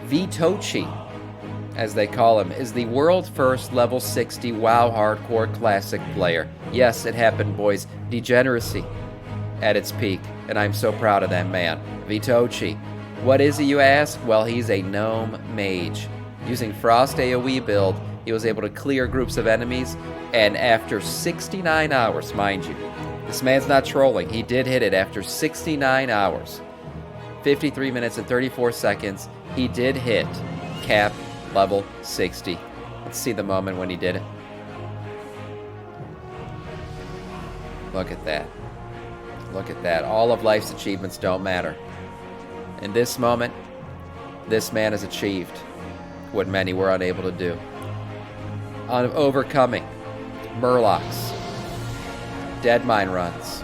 Vitochi, as they call him, is the world's first level 60 WoW Hardcore Classic player. Yes, it happened, boys. Degeneracy at its peak, and I'm so proud of that man. Vitochi. What is he, you ask? Well, he's a gnome mage. Using Frost AoE build, he was able to clear groups of enemies, and after 69 hours, mind you, this man's not trolling, he did hit it after 69 hours, 53 minutes and 34 seconds, he did hit cap level 60. Let's see the moment when he did it. Look at that. Look at that. All of life's achievements don't matter. In this moment, this man has achieved what many were unable to do. On overcoming Murlocs, dead mine runs,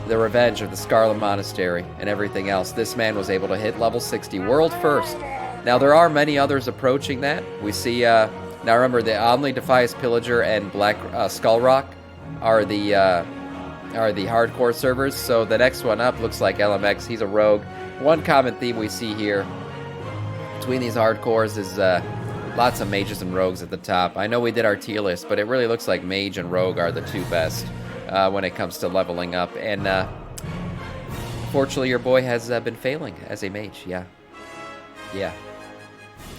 the revenge of the Scarlet Monastery, and everything else, this man was able to hit level 60, world first. Now, there are many others approaching that. We see, now remember, the Omni Defias Pillager and Black Skull Rock are the hardcore servers, so the next one up looks like LMX. He's a rogue. One common theme we see here between these hardcores is lots of mages and rogues at the top. I know we did our tier list, but it really looks like mage and rogue are the two best when it comes to leveling up. And fortunately, your boy has been failing as a mage. Yeah.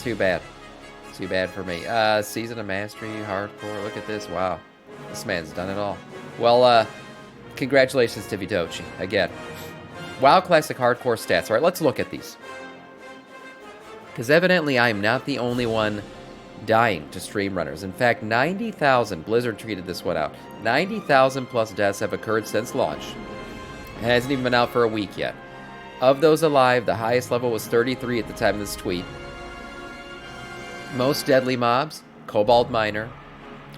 Too bad. Too bad for me. Season of Mastery, hardcore. Look at this. Wow. This man's done it all. Well, congratulations to Vitochi. Again. WoW Classic Hardcore stats. All right, let's look at these. Because evidently I am not the only one dying to stream runners. In fact, 90,000, Blizzard tweeted this one out, 90,000 plus deaths have occurred since launch. It hasn't even been out for a week yet. Of those alive, the highest level was 33 at the time of this tweet. Most deadly mobs, Cobalt Miner,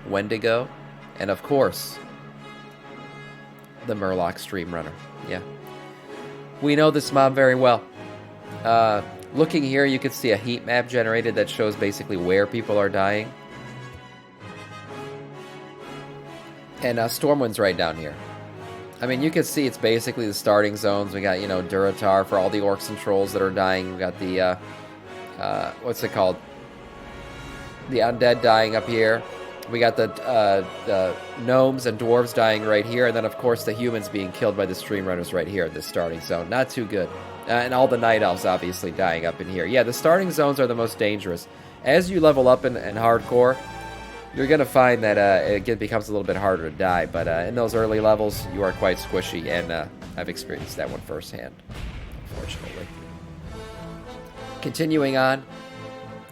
Wendigo, and of course, the Murloc stream runner. Yeah. We know this mob very well. Looking here, you can see a heat map generated that shows basically where people are dying. And Stormwind's right down here. I mean, you can see it's basically the starting zones. We got, you know, Duratar for all the orcs and trolls that are dying. We got the, what's it called? The undead dying up here. We got the gnomes and dwarves dying right here. And then, of course, the humans being killed by the stream runners right here in this starting zone. Not too good. And all the night elves obviously dying up in here. Yeah, the starting zones are the most dangerous. As you level up in hardcore, you're going to find that it becomes a little bit harder to die. But in those early levels, you are quite squishy. And I've experienced that one firsthand, unfortunately. Continuing on.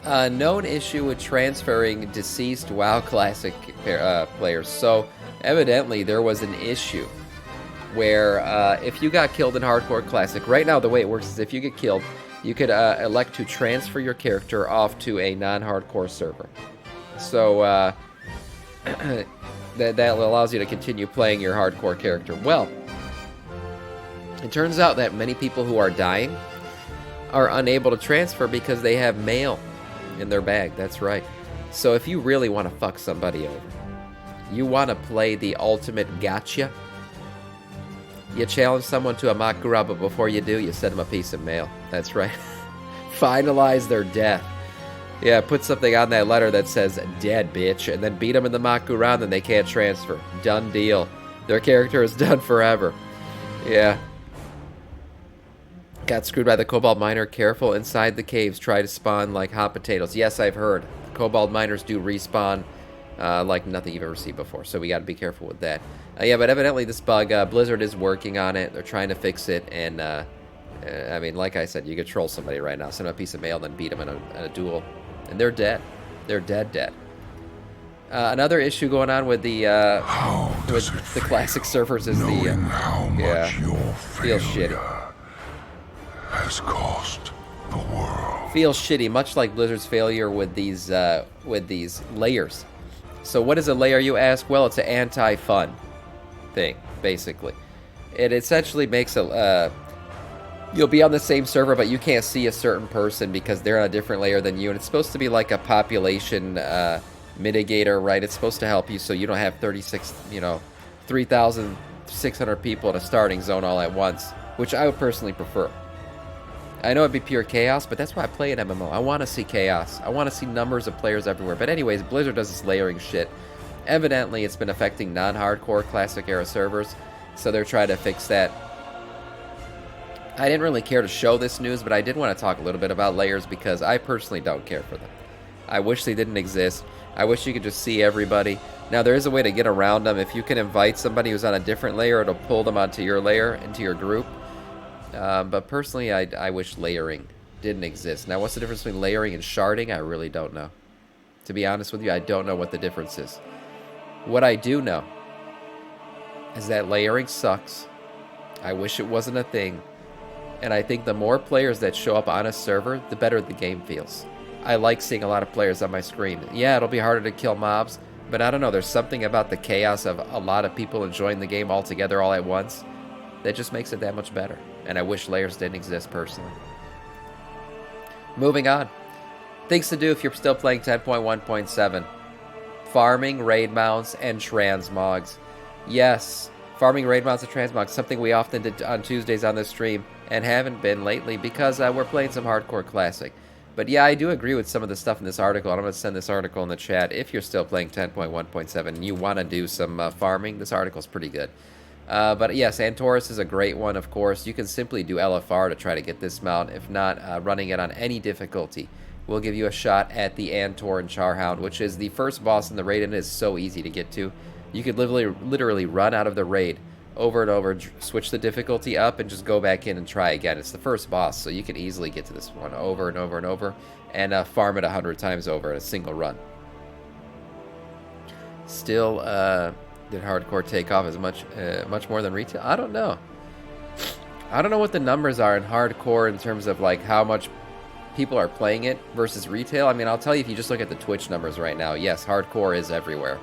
Known issue with transferring deceased WoW Classic players. So, evidently, there was an issue where if you got killed in Hardcore Classic, right now the way it works is if you get killed, you could elect to transfer your character off to a non-hardcore server. So, that allows you to continue playing your hardcore character. Well, it turns out that many people who are dying are unable to transfer because they have mail in their bag. That's right. So if you really want to fuck somebody over, you want to play the ultimate gotcha, you challenge someone to a Makura, but before you do, you send them a piece of mail. That's right. Finalize their death. Yeah, put something on that letter that says, dead, bitch, and then beat them in the Makura, and then they can't transfer. Done deal. Their character is done forever. Yeah. Got screwed by the Cobalt Miner. Careful inside the caves. Try to spawn like hot potatoes. Yes, I've heard. Cobalt Miners do respawn like nothing you've ever seen before. So we got to be careful with that. Yeah, but evidently this bug, Blizzard is working on it. They're trying to fix it. And, I mean, like I said, you could troll somebody right now. Send them a piece of mail, then beat them in a duel. And they're dead. They're dead. Another issue going on with the classic servers is the feels shitty. Has cost the world. Feels shitty, much like Blizzard's failure with these layers. So what is a layer, you ask? Well, it's an anti-fun thing, basically. It essentially makes you'll be on the same server, but you can't see a certain person because they're on a different layer than you, and it's supposed to be like a population mitigator, right? It's supposed to help you so you don't have 3,600 people in a starting zone all at once, which I would personally prefer. I know it'd be pure chaos, but that's why I play an MMO. I want to see chaos. I want to see numbers of players everywhere. But anyways, Blizzard does this layering shit. Evidently, it's been affecting non-hardcore Classic Era servers, so they're trying to fix that. I didn't really care to show this news, but I did want to talk a little bit about layers because I personally don't care for them. I wish they didn't exist. I wish you could just see everybody. Now, there is a way to get around them. If you can invite somebody who's on a different layer, it'll pull them onto your layer, into your group. But personally, I wish layering didn't exist. Now, what's the difference between layering and sharding? I really don't know. To be honest with you, I don't know what the difference is. What I do know is that layering sucks. I wish it wasn't a thing. And I think the more players that show up on a server, the better the game feels. I like seeing a lot of players on my screen. Yeah, it'll be harder to kill mobs, but I don't know, there's something about the chaos of a lot of people enjoying the game all together all at once that just makes it that much better. And I wish layers didn't exist personally. Moving on. Things to do if you're still playing 10.1.7. Farming, raid mounts, and transmogs. Yes, farming raid mounts and transmogs, something we often did on Tuesdays on this stream, and haven't been lately because we're playing some hardcore classic. But yeah, I do agree with some of the stuff in this article, and I'm going to send this article in the chat. If you're still playing 10.1.7 and you want to do some farming, this article's pretty good. But yes, Antorus is a great one, of course. You can simply do LFR to try to get this mount. If not, running it on any difficulty will give you a shot at the Antor and Charhound, which is the first boss in the raid, and it is so easy to get to. You could literally run out of the raid over and over, switch the difficulty up, and just go back in and try again. It's the first boss, so you can easily get to this one over and over and over, and farm it 100 times over in a single run. Still, did hardcore take off as much more than retail? I don't know. I don't know what the numbers are in hardcore in terms of like how much people are playing it versus retail. I mean, I'll tell you, if you just look at the Twitch numbers right now, yes, hardcore is everywhere.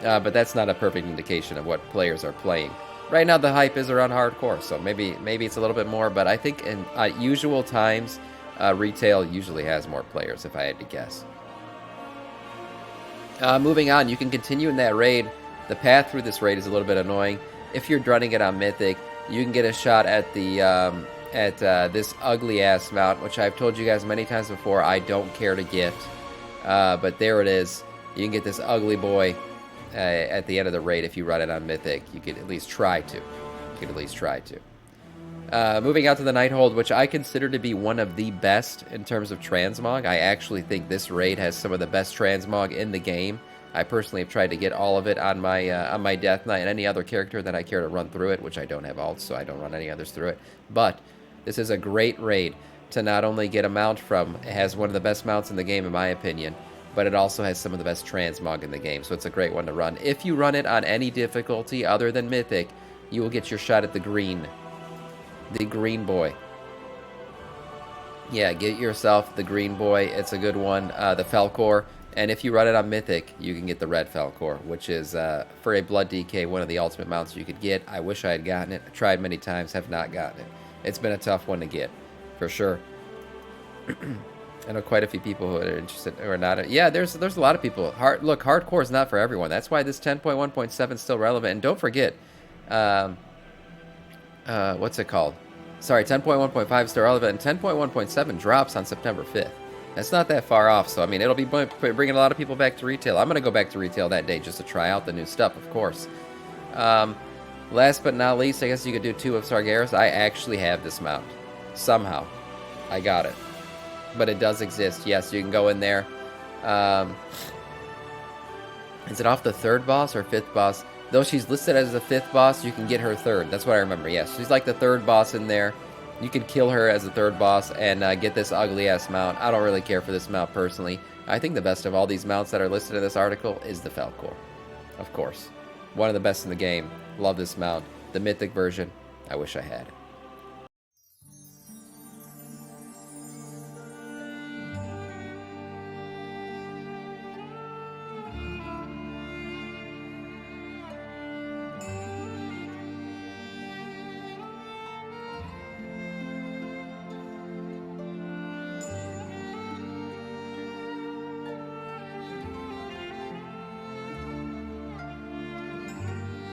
But that's not a perfect indication of what players are playing. Right now, the hype is around hardcore, so maybe it's a little bit more. But I think in usual times, retail usually has more players, if I had to guess. Moving on, you can continue in that raid. The path through this raid is a little bit annoying. If you're running it on Mythic, you can get a shot at the this ugly-ass mount, which I've told you guys many times before I don't care to gift. But there it is. You can get this ugly boy at the end of the raid if you run it on Mythic. You could at least try to. Moving out to the Nighthold, which I consider to be one of the best in terms of transmog. I actually think this raid has some of the best transmog in the game. I personally have tried to get all of it on my Death Knight and any other character that I care to run through it, which I don't have alts, so I don't run any others through it. But this is a great raid to not only get a mount from. It has one of the best mounts in the game, in my opinion, but it also has some of the best transmog in the game, so it's a great one to run. If you run it on any difficulty other than Mythic, you will get your shot at the green boy. Yeah, get yourself the green boy. It's a good one. The Falcor. And if you run it on Mythic, you can get the red Falcor, which is, for a Blood DK, one of the ultimate mounts you could get. I wish I had gotten it. I tried many times, have not gotten it. It's been a tough one to get, for sure. I know quite a few people who are interested or not. Yeah, there's a lot of people. Look, hardcore is not for everyone. That's why this 10.1.7 is still relevant. And don't forget, what's it called? Sorry, 10.1.5 is still relevant, and 10.1.7 drops on September 5th. That's not that far off, so I mean, it'll be bringing a lot of people back to retail. I'm going to go back to retail that day just to try out the new stuff, of course. Last but not least, I guess you could do 2 of Sargeras. I actually have this mount. Somehow. I got it. But it does exist. Yes, you can go in there. Is it off the 3rd boss or 5th boss? Though she's listed as the 5th boss, you can get her 3rd. That's what I remember. Yes, she's like the 3rd boss in there. You can kill her as the 3rd boss and get this ugly-ass mount. I don't really care for this mount personally. I think the best of all these mounts that are listed in this article is the Falcor. Of course. One of the best in the game. Love this mount. The Mythic version, I wish I had it.